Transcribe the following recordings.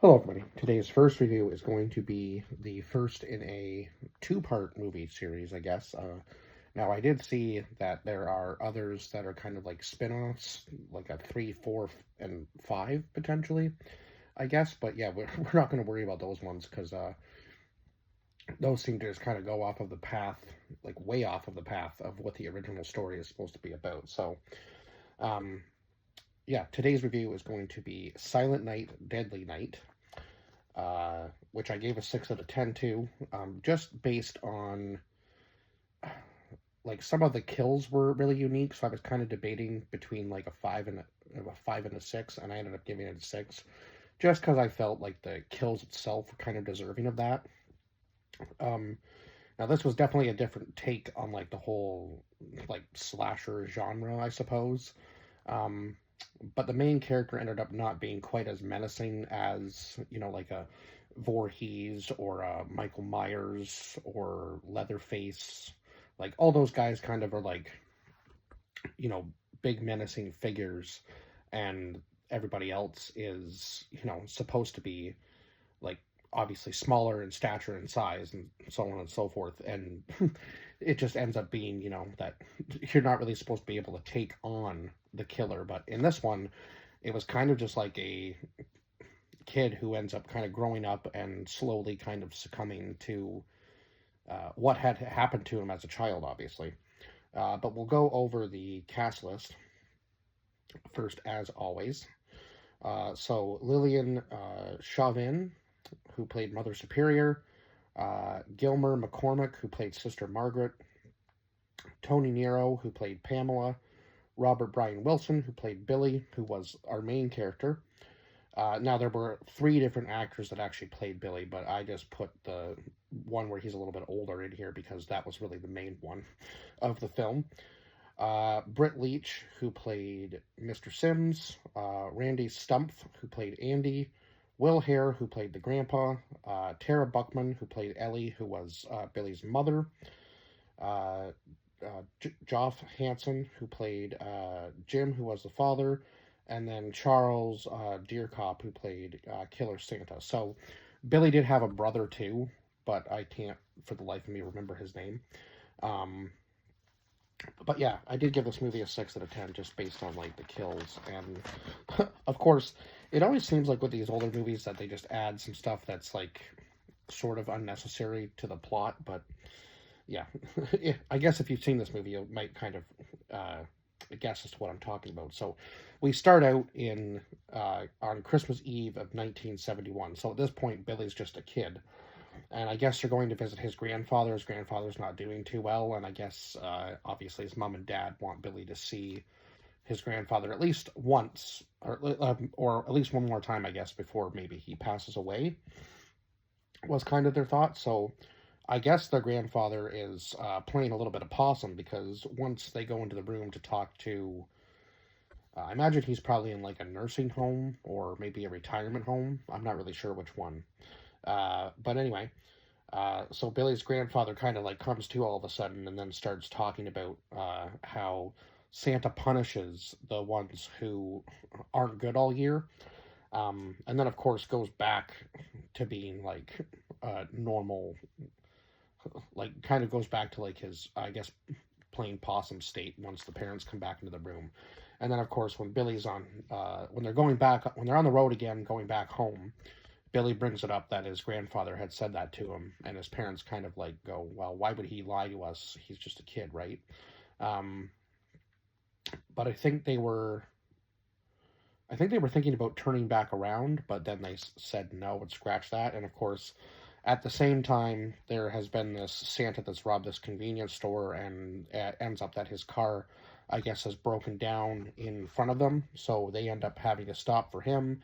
Hello, everybody. Today's first review is going to be the first in a two-part movie series, I guess. Now, I did see that there are others that are kind of like spin-offs, like a 3, 4, and 5, potentially, I guess. But yeah, we're not going to worry about those ones because those seem to just kind of go off of the path, like way off of the path of what the original story is supposed to be about. So, um, yeah, today's review is going to be Silent Night, Deadly Night. Which I gave a 6 out of 10 to, just based on, like, some of the kills were really unique, so I was kind of debating between, like, a 5 and a 6, and I ended up giving it a 6, just because I felt like the kills itself were kind of deserving of that. Um, Now, this was definitely a different take on, like, the whole, like, slasher genre, I suppose. Um, but the main character ended up not being quite as menacing as, like a Voorhees or a Michael Myers or Leatherface. Like, all those guys kind of are like, you know, big menacing figures, and everybody else is, supposed to be like obviously smaller in stature and size and so on and so forth. And it just ends up being, that you're not really supposed to be able to take on the killer. But in this one, it was kind of just like a kid who ends up kind of growing up and slowly kind of succumbing to what had happened to him as a child, obviously. But we'll go over the cast list first, as always. So Lillian Chauvin, who played Mother Superior, Gilmer McCormick, who played Sister Margaret, Tony Nero, who played Pamela, Robert Brian Wilson, who played Billy, who was our main character. Now, there were 3 different actors that actually played Billy, but I just put the one where he's a little bit older in here because that was really the main one of the film. Britt Leach, who played Mr. Sims, Randy Stumpf, who played Andy, Will Hare, who played the grandpa, Tara Buckman, who played Ellie, who was Billy's mother, uh, Joff Hansen, who played Jim, who was the father, and then Charles Deercop, who played Killer Santa. So Billy did have a brother too, but I can't for the life of me remember his name. Um, but yeah, I did give this movie a 6 out of 10 just based on like the kills. And of course, it always seems like with these older movies that they just add some stuff that's like sort of unnecessary to the plot. But yeah, I guess if you've seen this movie, you might kind of guess as to what I'm talking about. So we start out in on Christmas Eve of 1971. So at this point, Billy's just a kid, and I guess they're going to visit his grandfather. His grandfather's not doing too well, and I guess obviously his mom and dad want Billy to see his grandfather at least once, or at least one more time, I guess, before maybe he passes away. Was kind of their thought. So I guess their grandfather is playing a little bit of possum because once they go into the room to talk to, I imagine he's probably in like a nursing home or maybe a retirement home. I'm not really sure which one. But anyway, so Billy's grandfather kind of like comes to all of a sudden and then starts talking about how Santa punishes the ones who aren't good all year. And then, of course, goes back to being like normal, like kind of goes back to like his, I guess, plain possum state once the parents come back into the room. And then, of course, when Billy's on, when they're going back, when they're on the road again, going back home, Billy brings it up that his grandfather had said that to him, and his parents kind of like go, "Well, why would he lie to us? He's just a kid, right?" Um, but I think they were thinking about turning back around, but then they said no and scratch that. And of course, at the same time, there has been this Santa that's robbed this convenience store, and it ends up that his car, I guess, has broken down in front of them, so they end up having to stop for him.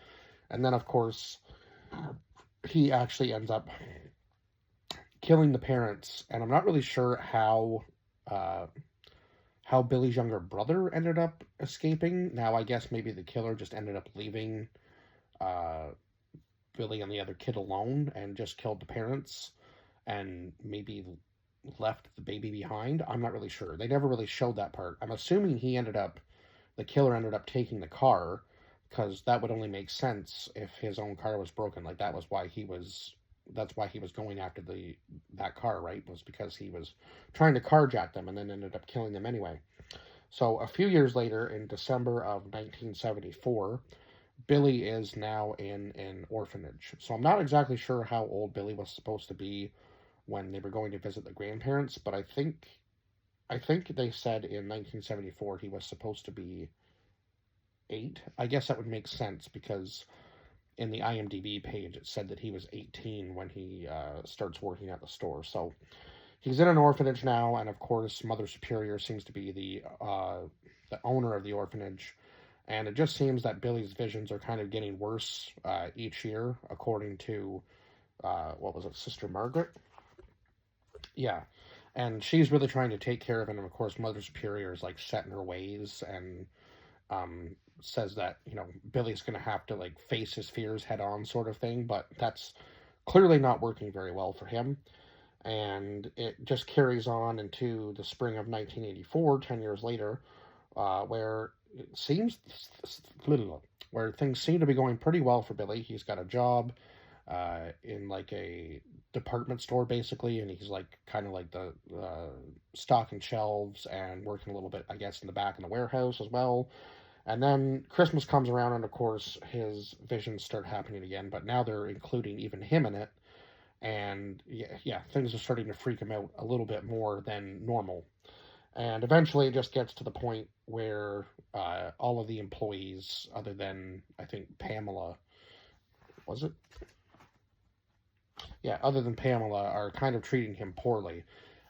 And then, of course, he actually ends up killing the parents, and I'm not really sure uh, how Billy's younger brother ended up escaping. Now, I guess maybe the killer just ended up leaving uh, Billy and the other kid alone and just killed the parents and maybe left the baby behind. I'm not really sure. They never really showed that part. I'm assuming the killer ended up taking the car because that would only make sense if his own car was broken. Like that was why he was that's why he was going after that car, right? Was because he was trying to carjack them and then ended up killing them anyway. So a few years later, in December of 1974, Billy is now in an orphanage. So I'm not exactly sure how old Billy was supposed to be when they were going to visit the grandparents, but I think they said in 1974 he was supposed to be 8. I guess that would make sense because in the IMDb page it said that he was 18 when he starts working at the store. So he's in an orphanage now, and of course Mother Superior seems to be the owner of the orphanage. And it just seems that Billy's visions are kind of getting worse each year, according to what was it, Sister Margaret? Yeah, and she's really trying to take care of him. And of course, Mother Superior is like set in her ways and says that Billy's going to have to like face his fears head on, sort of thing. But that's clearly not working very well for him. And it just carries on into the spring of 1984, 10 years later, where it seems where things seem to be going pretty well for Billy. He's got a job in like a department store basically, and he's like kind of like the stocking shelves and working a little bit, I guess, in the back in the warehouse as well. And then Christmas comes around, and of course his visions start happening again, but now they're including even him in it. And yeah, things are starting to freak him out a little bit more than normal. And eventually it just gets to the point where all of the employees, other than, I think, Pamela, was it? Yeah, other than Pamela, are kind of treating him poorly.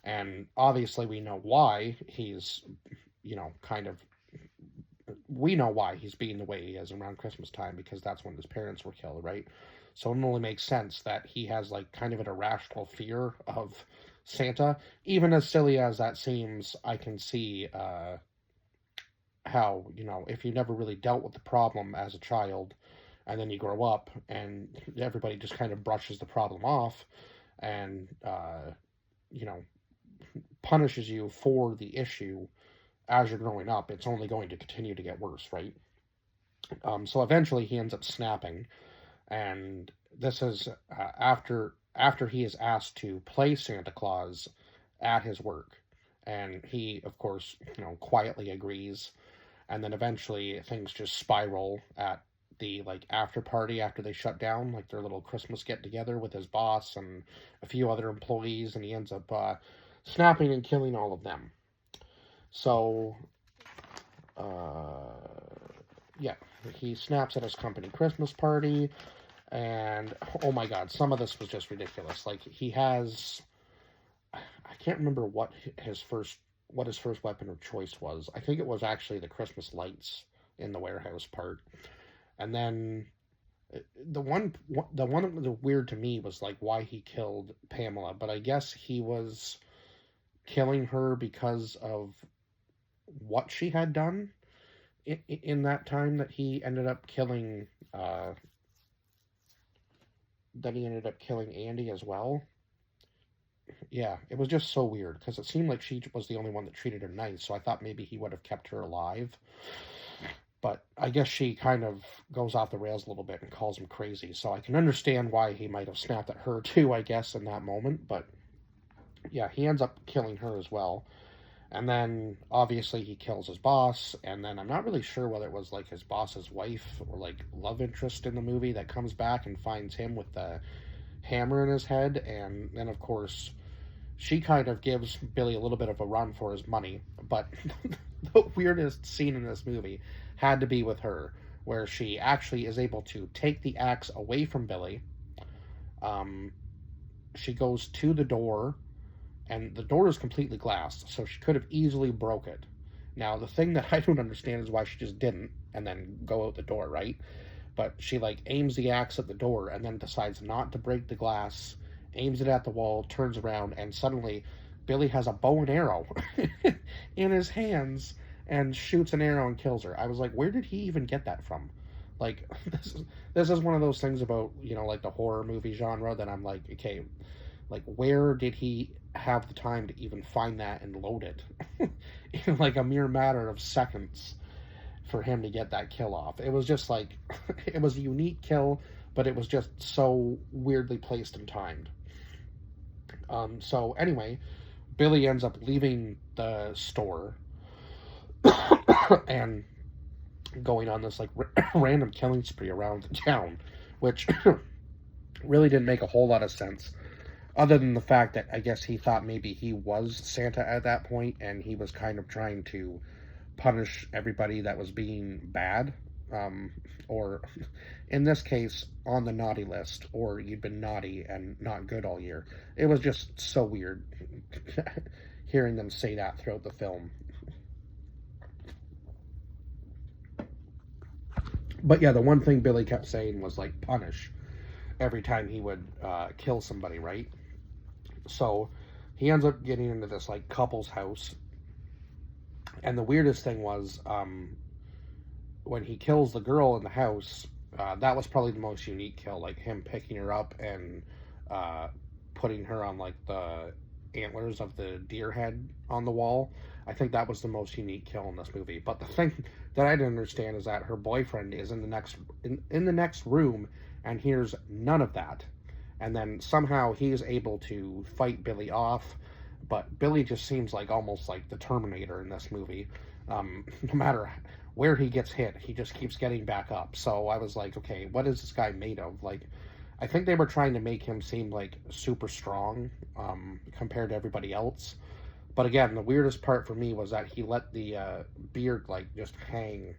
And obviously we know why he's, kind of, we know why he's being the way he is around Christmas time, because that's when his parents were killed, right? So it only makes sense that he has like kind of an irrational fear of Santa. Even as silly as that seems, I can see how, if you never really dealt with the problem as a child, and then you grow up and everybody just kind of brushes the problem off and, punishes you for the issue as you're growing up, it's only going to continue to get worse, right? So eventually he ends up snapping, and this is after he is asked to play Santa Claus at his work, and he, of course, quietly agrees, and then eventually things just spiral at the like after party after they shut down like their little Christmas get together with his boss and a few other employees, and he ends up snapping and killing all of them. So yeah, he snaps at his company Christmas party, and oh my god, some of this was just ridiculous. Like he has, I can't remember what his first weapon of choice was. I think it was actually the Christmas lights in the warehouse part. And then the one that was weird to me was like why he killed Pamela, but I guess he was killing her because of what she had done in that time that he ended up killing Andy as well. Yeah, it was just so weird because it seemed like she was the only one that treated her nice, so I thought maybe he would have kept her alive. But I guess she kind of goes off the rails a little bit and calls him crazy, so I can understand why he might have snapped at her too, I guess, in that moment. But yeah, he ends up killing her as well. And then obviously he kills his boss, and then I'm not really sure whether it was like his boss's wife or like love interest in the movie that comes back and finds him with the hammer in his head. And then of course she kind of gives Billy a little bit of a run for his money. But the weirdest scene in this movie had to be with her, where she actually is able to take the axe away from Billy. She goes to the door, and the door is completely glassed, so she could have easily broke it. Now, the thing that I don't understand is why she just didn't, and then go out the door, right? But she, like, aims the axe at the door, and then decides not to break the glass, aims it at the wall, turns around, and suddenly Billy has a bow and arrow in his hands, and shoots an arrow and kills her. I was like, where did he even get that from? Like, this is one of those things about, like the horror movie genre that I'm like, okay, like, where did he have the time to even find that and load it in like a mere matter of seconds? for him to get that kill off. It was just like, it was a unique kill, but it was just so weirdly placed and timed. So anyway, Billy ends up leaving the store and going on this like random killing spree around the town, which really didn't make a whole lot of sense, other than the fact that I guess he thought maybe he was Santa at that point, and he was kind of trying to punish everybody that was being bad, or in this case, on the naughty list, or you'd been naughty and not good all year. It was just so weird hearing them say that throughout the film. But yeah, the one thing Billy kept saying was like punish every time he would kill somebody, right? So he ends up getting into this like couple's house, and the weirdest thing was when he kills the girl in the house. That was probably the most unique kill, like him picking her up and putting her on like the antlers of the deer head on the wall. I think that was the most unique kill in this movie. But the thing that I didn't understand is that her boyfriend is in the next room and hears none of that. And then somehow he's able to fight Billy off, but Billy just seems like almost like the Terminator in this movie. No matter where he gets hit, he just keeps getting back up. So I was like, okay, what is this guy made of? Like, I think they were trying to make him seem like super strong compared to everybody else. But again, the weirdest part for me was that he let the beard like just hang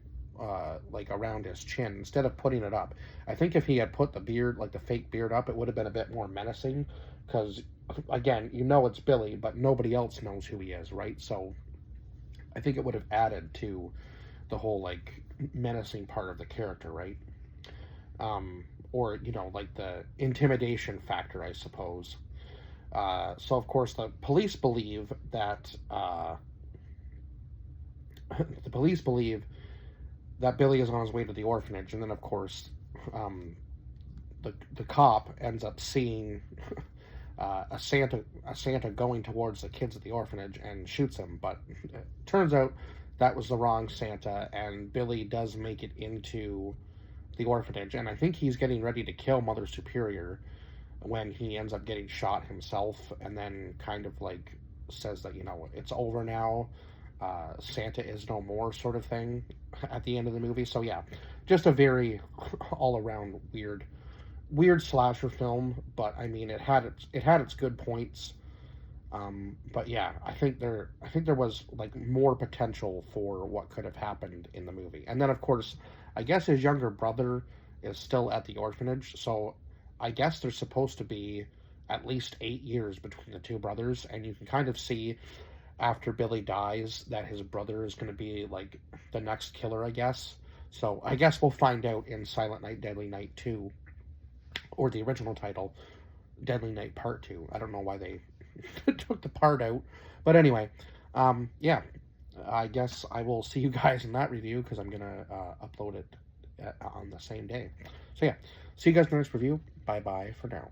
like around his chin instead of putting it up. I think if he had put the beard, like the fake beard up, it would have been a bit more menacing, because again, you know it's Billy, but nobody else knows who he is, right? So I think it would have added to the whole like menacing part of the character, right? Or you know, like the intimidation factor, I suppose. So of course the police believe that Billy is on his way to the orphanage, and then of course the cop ends up seeing a Santa going towards the kids at the orphanage and shoots him. But it turns out that was the wrong Santa, and Billy does make it into the orphanage, and I think he's getting ready to kill Mother Superior when he ends up getting shot himself, and then kind of like says that, you know, it's over now, Santa is no more sort of thing at the end of the movie. So yeah, just a very all-around weird slasher film, but I mean it had its good points. But yeah, I think there was like more potential for what could have happened in the movie. And then of course, I guess his younger brother is still at the orphanage, so I guess there's supposed to be at least 8 years between the two brothers, and you can kind of see after Billy dies that his brother is going to be like the next killer, I guess. So I guess we'll find out in Silent Night, Deadly Night 2, or the original title, Deadly Night Part 2. I don't know why they took the part out, but anyway, yeah, I guess I will see you guys in that review, because I'm going to upload it on the same day. So yeah, see you guys in the next review. Bye-bye for now.